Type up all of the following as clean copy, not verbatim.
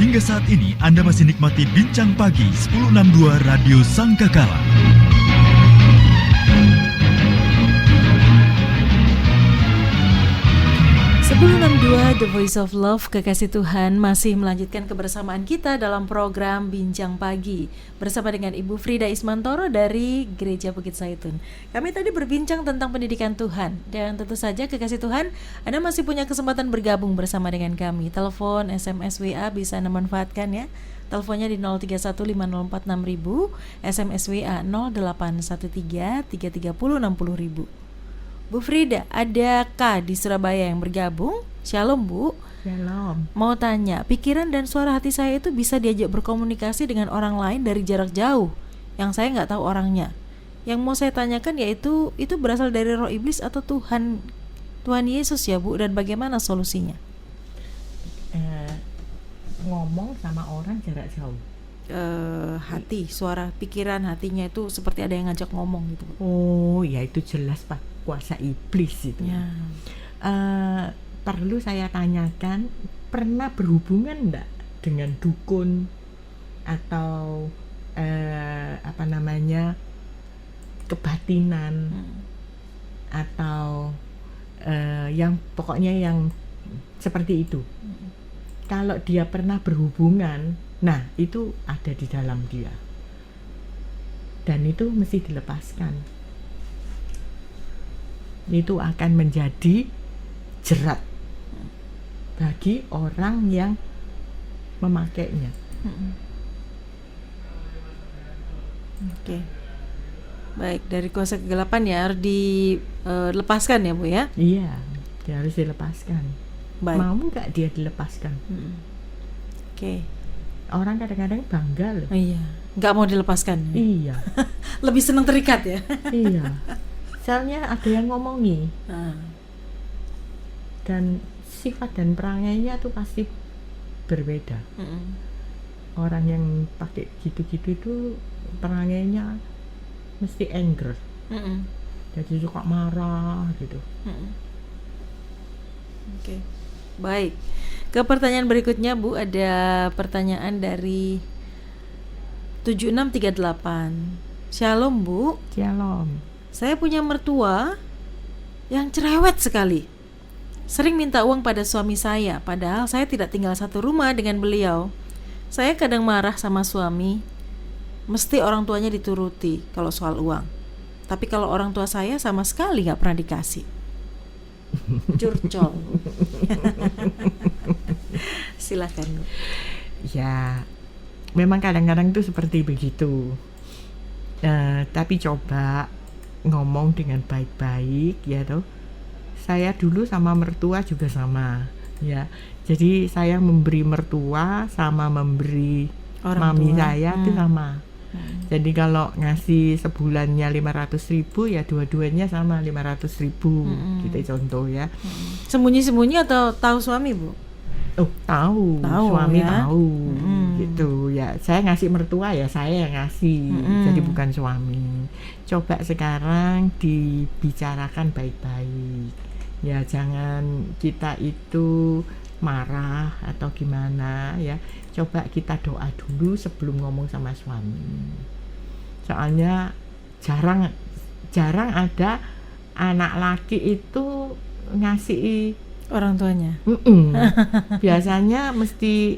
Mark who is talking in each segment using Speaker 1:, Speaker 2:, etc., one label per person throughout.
Speaker 1: Hingga saat ini Anda masih nikmati Bincang Pagi 1062 Radio Sangkakala.
Speaker 2: The Voice of Love, Kekasih Tuhan masih melanjutkan kebersamaan kita dalam program Bincang Pagi bersama dengan Ibu Frida Ismantoro dari Gereja Bukit Zaitun. Kami tadi berbincang tentang pendidikan Tuhan dan tentu saja Kekasih Tuhan, Anda masih punya kesempatan bergabung bersama dengan kami. Telepon, SMS, WA bisa Anda manfaatkan ya. Teleponnya di 0315046000, SMS WA 081333060000. Bu Frida, ada K di Surabaya yang bergabung. Shalom Bu.
Speaker 3: Shalom.
Speaker 2: Mau tanya, pikiran dan suara hati saya itu bisa diajak berkomunikasi dengan orang lain dari jarak jauh yang saya nggak tahu orangnya. Yang mau saya tanyakan yaitu itu berasal dari roh iblis atau Tuhan Yesus ya Bu, dan bagaimana solusinya?
Speaker 3: Ngomong sama orang jarak jauh.
Speaker 2: Hati, suara pikiran hatinya itu seperti ada yang ngajak ngomong gitu.
Speaker 3: Oh, ya itu jelas Pak, kuasa iblis itu.
Speaker 2: Ya.
Speaker 3: Perlu saya tanyakan, pernah berhubungan enggak dengan dukun atau kebatinan atau yang pokoknya yang seperti itu. Kalau dia pernah berhubungan, nah itu ada di dalam dia dan itu mesti dilepaskan. Itu akan menjadi jerat bagi orang yang memakainya.
Speaker 2: Oke. Baik, dari kuasa kegelapan ya harus dilepaskan ya Bu ya?
Speaker 3: Iya, dia harus dilepaskan.
Speaker 2: Baik.
Speaker 3: Mau nggak dia dilepaskan?
Speaker 2: Oke.
Speaker 3: Orang kadang-kadang bangga loh.
Speaker 2: Iya, nggak mau dilepaskan.
Speaker 3: Iya.
Speaker 2: Lebih senang terikat ya.
Speaker 3: Iya. Misalnya ada yang ngomongi, dan sifat dan perangainya tuh pasti berbeda. Orang yang pakai gitu-gitu itu perangainya mesti anger, jadi suka marah gitu.
Speaker 2: Oke. Baik. Ke pertanyaan berikutnya Bu, ada pertanyaan dari 7638. Shalom Bu.
Speaker 3: Shalom.
Speaker 2: Saya punya mertua yang cerewet sekali. Sering minta uang pada suami saya, padahal saya tidak tinggal satu rumah dengan beliau. Saya kadang marah sama suami, mesti orang tuanya dituruti kalau soal uang. Tapi kalau orang tua saya sama sekali gak pernah dikasih. Curcol. Silakan Bu.
Speaker 3: Ya, memang kadang-kadang tuh seperti begitu. Tapi coba ngomong dengan baik-baik ya toh. Saya dulu sama mertua juga sama ya. Jadi saya memberi mertua sama memberi orang mami tua. Saya itu sama. Jadi kalau ngasih sebulannya 500.000 ya dua-duanya sama 500.000 gitu contoh ya.
Speaker 2: Sembunyi-sembunyi atau tahu suami Bu?
Speaker 3: Oh tahu suami ya? Tahu gitu ya. Saya ngasih mertua ya saya yang ngasih, jadi bukan suami. Coba sekarang dibicarakan baik-baik ya, jangan kita itu marah atau gimana ya. Coba kita doa dulu sebelum ngomong sama suami. Soalnya jarang ada anak laki itu ngasih
Speaker 2: orang tuanya.
Speaker 3: Biasanya mesti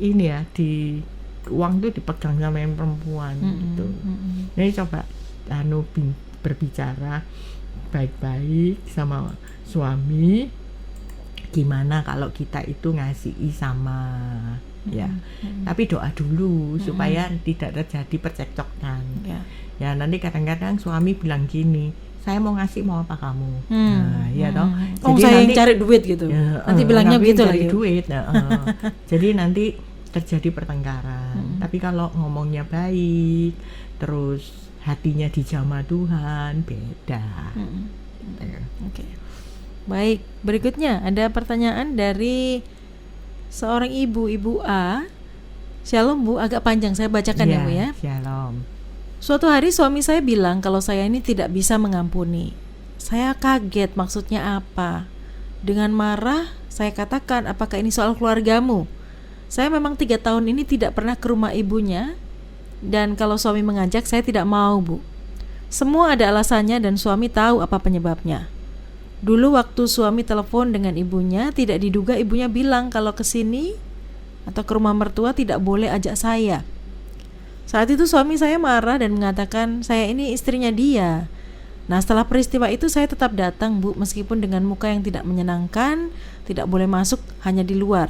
Speaker 3: ini ya, di uang tuh dipegang sama yang perempuan gitu. Jadi coba berbicara baik-baik sama suami, gimana kalau kita itu ngasih sama ya. Tapi doa dulu supaya tidak terjadi percekcokan. Ya nanti kadang-kadang suami bilang gini, saya mau ngasih mau apa kamu? Ya toh.
Speaker 2: Jadi saya nanti, yang cari duit gitu. Ya, nanti bilangnya begitu lagi.
Speaker 3: Duit. Jadi nanti terjadi pertengkaran. Tapi kalau ngomongnya baik, terus hatinya dijamah Tuhan, beda.
Speaker 2: Oke. Baik, berikutnya ada pertanyaan dari seorang ibu A. Shalom Bu, agak panjang saya bacakan ya Bu ya.
Speaker 3: Shalom.
Speaker 2: Suatu hari suami saya bilang kalau saya ini tidak bisa mengampuni. Saya kaget, maksudnya apa? Dengan marah saya katakan, apakah ini soal keluargamu? Saya memang 3 tahun ini tidak pernah ke rumah ibunya, dan kalau suami mengajak saya tidak mau, Bu. Semua ada alasannya dan suami tahu apa penyebabnya. Dulu waktu suami telepon dengan ibunya, tidak diduga ibunya bilang kalau ke sini atau ke rumah mertua tidak boleh ajak saya. Saat itu suami saya marah dan mengatakan saya ini istrinya dia. Nah, setelah peristiwa itu saya tetap datang, Bu, meskipun dengan muka yang tidak menyenangkan, tidak boleh masuk, hanya di luar.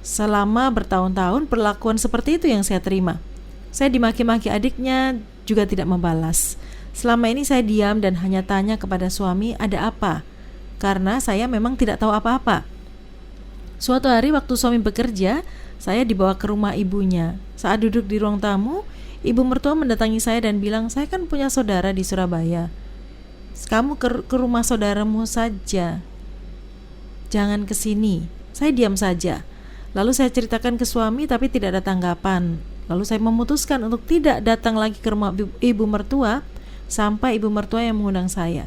Speaker 2: Selama bertahun-tahun perlakuan seperti itu yang saya terima. Saya dimaki-maki adiknya, juga tidak membalas. Selama ini saya diam dan hanya tanya kepada suami ada apa, karena saya memang tidak tahu apa-apa. Suatu hari waktu suami bekerja, saya dibawa ke rumah ibunya. Saat duduk di ruang tamu, ibu mertua mendatangi saya dan bilang, saya kan punya saudara di Surabaya. Kamu ke rumah saudaramu saja, jangan ke sini. Saya diam saja. Lalu saya ceritakan ke suami tapi tidak ada tanggapan. Lalu saya memutuskan untuk tidak datang lagi ke rumah ibu mertua sampai ibu mertua yang mengundang saya.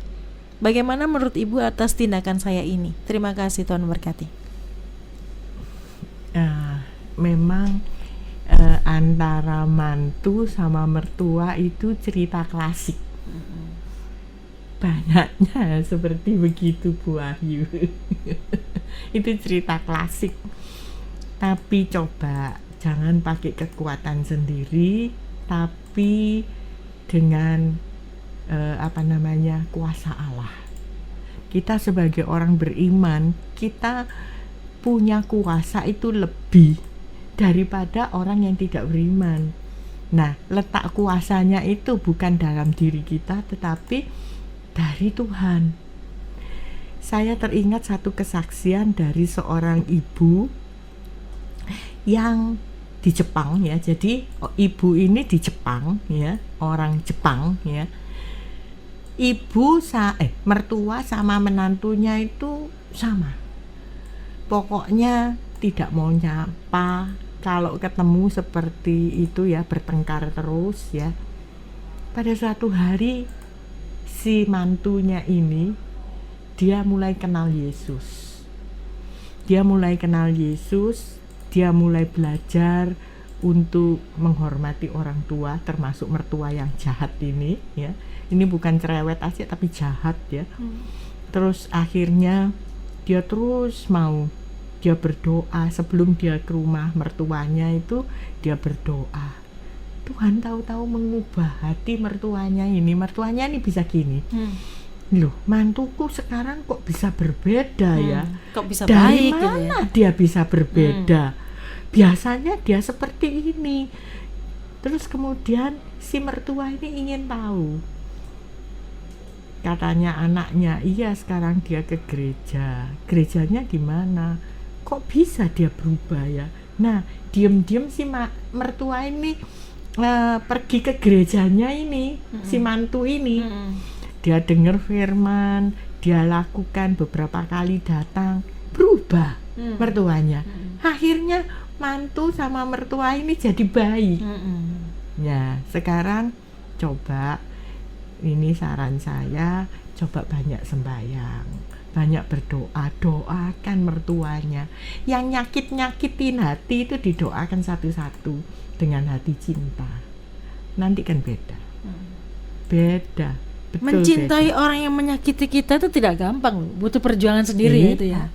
Speaker 2: Bagaimana menurut ibu atas tindakan saya ini? Terima kasih, Tuhan memberkati.
Speaker 3: Memang antara mantu sama mertua itu cerita klasik. Banyaknya seperti begitu, Bu Wahyu. Itu cerita klasik. Tapi coba jangan pakai kekuatan sendiri, tapi dengan kuasa Allah. Kita sebagai orang beriman, kita punya kuasa itu lebih daripada orang yang tidak beriman. Nah, letak kuasanya itu bukan dalam diri kita, tetapi dari Tuhan. Saya teringat satu kesaksian dari seorang ibu yang di Jepang ya. Jadi ibu ini di Jepang ya, orang Jepang ya. Mertua sama menantunya itu sama. Pokoknya tidak mau nyapa, kalau ketemu seperti itu ya, bertengkar terus ya. Pada suatu hari si mantunya ini dia mulai kenal Yesus. Dia mulai belajar untuk menghormati orang tua, termasuk mertua yang jahat ini ya. Ini bukan cerewet aja tapi jahat ya. Terus akhirnya dia berdoa sebelum dia ke rumah mertuanya itu, dia berdoa. Tuhan tahu-tahu mengubah hati mertuanya ini bisa gini. Loh, mantuku sekarang kok bisa berbeda ya?
Speaker 2: Kok bisa
Speaker 3: dari
Speaker 2: baik
Speaker 3: mana
Speaker 2: gitu ya?
Speaker 3: dia bisa berbeda? Biasanya dia seperti ini. Terus kemudian si mertua ini ingin tahu. Katanya anaknya, iya sekarang dia ke gereja. Gerejanya di mana? Kok bisa dia berubah ya? Nah, diam-diam si mertua ini pergi ke gerejanya ini, si mantu ini. Dia dengar firman, dia lakukan, beberapa kali datang, berubah mertuanya. Akhirnya mantu sama mertua ini jadi baik. Ya, sekarang coba, ini saran saya, coba banyak sembahyang, banyak berdoa, doakan mertuanya. Yang nyakit-nyakitin hati itu didoakan satu-satu dengan hati cinta. Nanti kan beda. Betul,
Speaker 2: mencintai beda. Orang yang menyakiti kita itu tidak gampang, butuh perjuangan sendiri ya itu ya.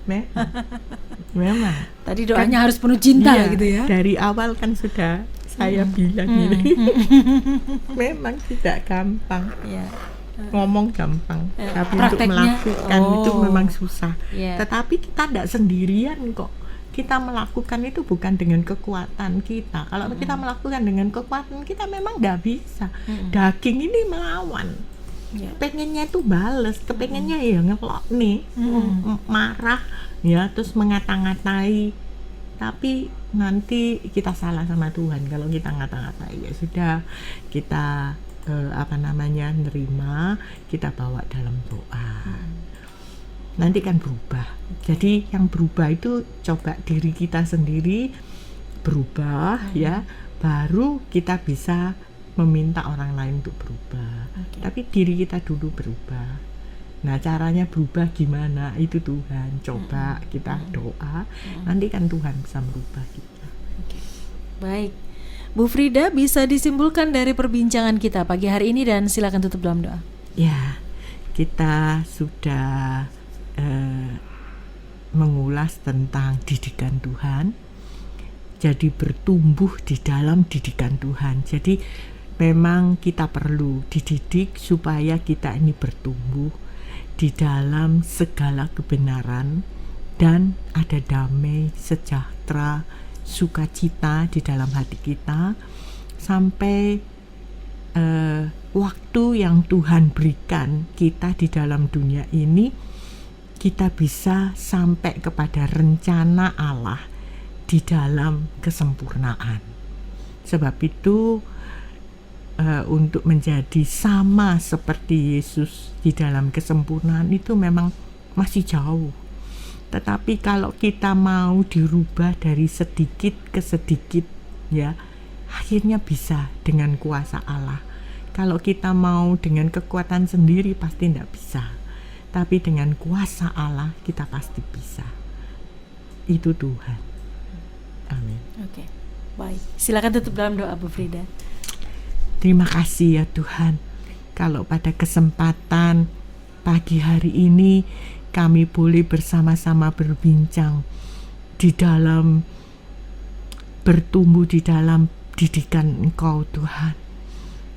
Speaker 3: Memang.
Speaker 2: Tadi doanya kan, harus penuh cinta
Speaker 3: iya,
Speaker 2: gitu ya.
Speaker 3: Dari awal kan sudah saya bilang ini. Memang tidak gampang. Ngomong gampang, tapi untuk melakukan itu memang susah. Tetapi kita tidak sendirian kok. Kita melakukan itu bukan dengan kekuatan kita. Kalau kita melakukan dengan kekuatan kita memang tidak bisa. Daging ini melawan. Pengennya itu bales, kepengennya ya ngelok nih, marah ya, terus mengata-ngatai. Tapi nanti kita salah sama Tuhan kalau kita ngata-ngatai. Ya sudah, kita nerima, kita bawa dalam doa. Nanti kan berubah. Jadi yang berubah itu coba diri kita sendiri berubah ya, baru kita bisa meminta orang lain untuk berubah. Tapi diri kita dulu berubah. Nah, caranya berubah gimana? Itu Tuhan. Coba kita doa, nanti kan Tuhan bisa merubah kita.
Speaker 2: Baik, Bu Frida, bisa disimpulkan dari perbincangan kita pagi hari ini dan silakan tutup dalam doa.
Speaker 3: Ya, kita sudah mengulas tentang didikan Tuhan. Jadi bertumbuh di dalam didikan Tuhan. Jadi memang kita perlu dididik supaya kita ini bertumbuh di dalam segala kebenaran dan ada damai, sejahtera, sukacita di dalam hati kita sampai waktu yang Tuhan berikan kita di dalam dunia ini, kita bisa sampai kepada rencana Allah di dalam kesempurnaan. Sebab itu untuk menjadi sama seperti Yesus di dalam kesempurnaan itu memang masih jauh. Tetapi kalau kita mau dirubah dari sedikit ke sedikit, ya, akhirnya bisa dengan kuasa Allah. Kalau kita mau dengan kekuatan sendiri pasti tidak bisa. Tapi dengan kuasa Allah kita pasti bisa. Itu Tuhan. Amin.
Speaker 2: Oke, baik. Silakan tutup dalam doa, Bu Frida.
Speaker 3: Terima kasih ya Tuhan. Kalau pada kesempatan pagi hari ini kami boleh bersama-sama berbincang di dalam bertumbuh di dalam didikan Engkau Tuhan.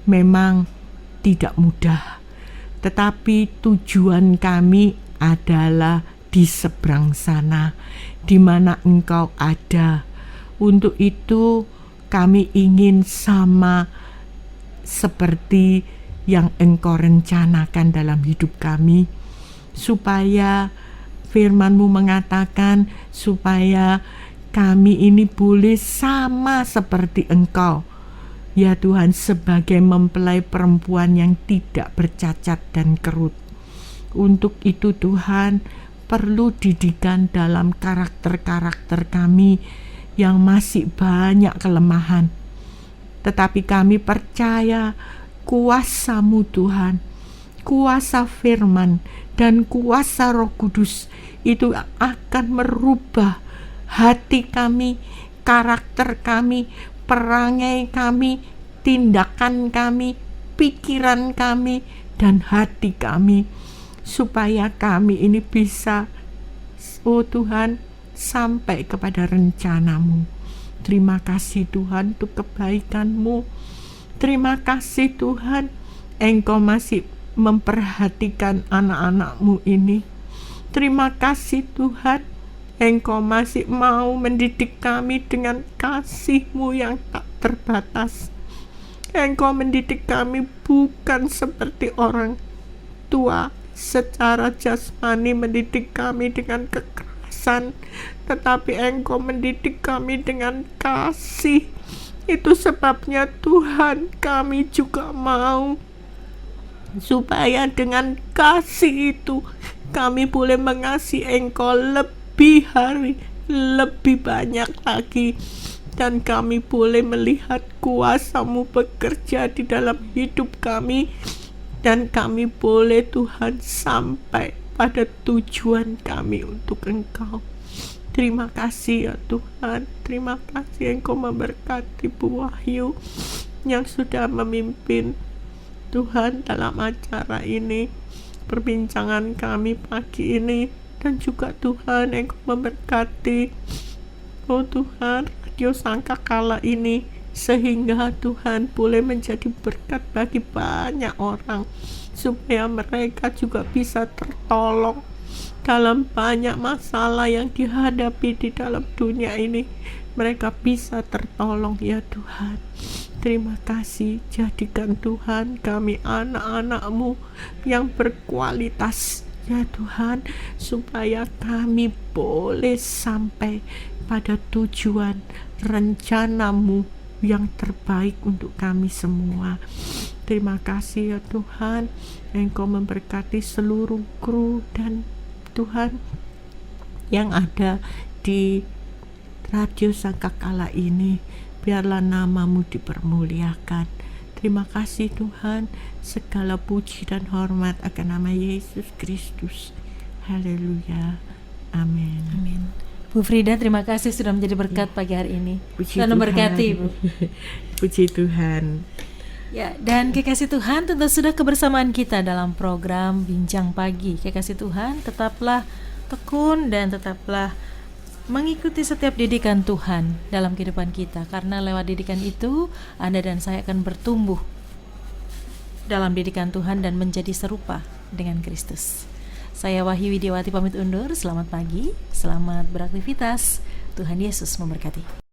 Speaker 3: Memang tidak mudah, tetapi tujuan kami adalah di seberang sana, di mana Engkau ada. Untuk itu kami ingin sama seperti yang Engkau rencanakan dalam hidup kami, supaya firman-Mu mengatakan supaya kami ini boleh sama seperti Engkau. Ya Tuhan, sebagai mempelai perempuan yang tidak bercacat dan kerut. Untuk itu Tuhan, perlu didikan dalam karakter-karakter kami yang masih banyak kelemahan. Tetapi kami percaya kuasa-Mu Tuhan, kuasa firman dan kuasa Roh Kudus itu akan merubah hati kami, karakter kami, perangai kami, tindakan kami, pikiran kami, dan hati kami, supaya kami ini bisa, oh Tuhan, sampai kepada rencana-Mu. Terima kasih Tuhan untuk kebaikan-Mu. Terima kasih Tuhan, Engkau masih memperhatikan anak-anak-Mu ini. Terima kasih Tuhan, Engkau masih mau mendidik kami dengan kasih-Mu yang tak terbatas. Engkau mendidik kami bukan seperti orang tua secara jasmani mendidik kami dengan kekerasan, tetapi Engkau mendidik kami dengan kasih. Itu sebabnya Tuhan, kami juga mau supaya dengan kasih itu kami boleh mengasihi Engkau lebih hari, lebih banyak lagi, dan kami boleh melihat kuasa-Mu bekerja di dalam hidup kami, dan kami boleh Tuhan sampai pada tujuan kami untuk Engkau. Terima kasih ya Tuhan. Terima kasih Engkau memberkati Bu Wahyu yang sudah memimpin Tuhan dalam acara ini, perbincangan kami pagi ini. Dan juga Tuhan Engkau memberkati, oh Tuhan, Radio Sangkakala ini, sehingga Tuhan boleh menjadi berkat bagi banyak orang, supaya mereka juga bisa tertolong dalam banyak masalah yang dihadapi di dalam dunia ini. Mereka bisa tertolong ya Tuhan. Terima kasih, jadikan Tuhan kami anak-anak-Mu yang berkualitas ya Tuhan, supaya kami boleh sampai pada tujuan rencana-Mu yang terbaik untuk kami semua. Terima kasih ya Tuhan, Engkau memberkati seluruh kru dan Tuhan yang ada di Radio Sangkakala ini. Biarlah nama-Mu dipermuliakan. Terima kasih Tuhan, segala puji dan hormat akan nama Yesus Kristus. Haleluya. Amin.
Speaker 2: Amin. Bu Frida, terima kasih sudah menjadi berkat pagi hari ini.
Speaker 3: Puji
Speaker 2: Tuhan memberkati,
Speaker 3: Tuhan.
Speaker 2: Bu.
Speaker 3: Puji Tuhan.
Speaker 2: Ya, dan kekasih Tuhan, tentu sudah kebersamaan kita dalam program Bincang Pagi. Kekasih Tuhan, tetaplah tekun dan tetaplah mengikuti setiap didikan Tuhan dalam kehidupan kita, karena lewat didikan itu Anda dan saya akan bertumbuh dalam didikan Tuhan dan menjadi serupa dengan Kristus. Saya Wahyu Widiawati pamit undur. Selamat pagi, selamat beraktivitas. Tuhan Yesus memberkati.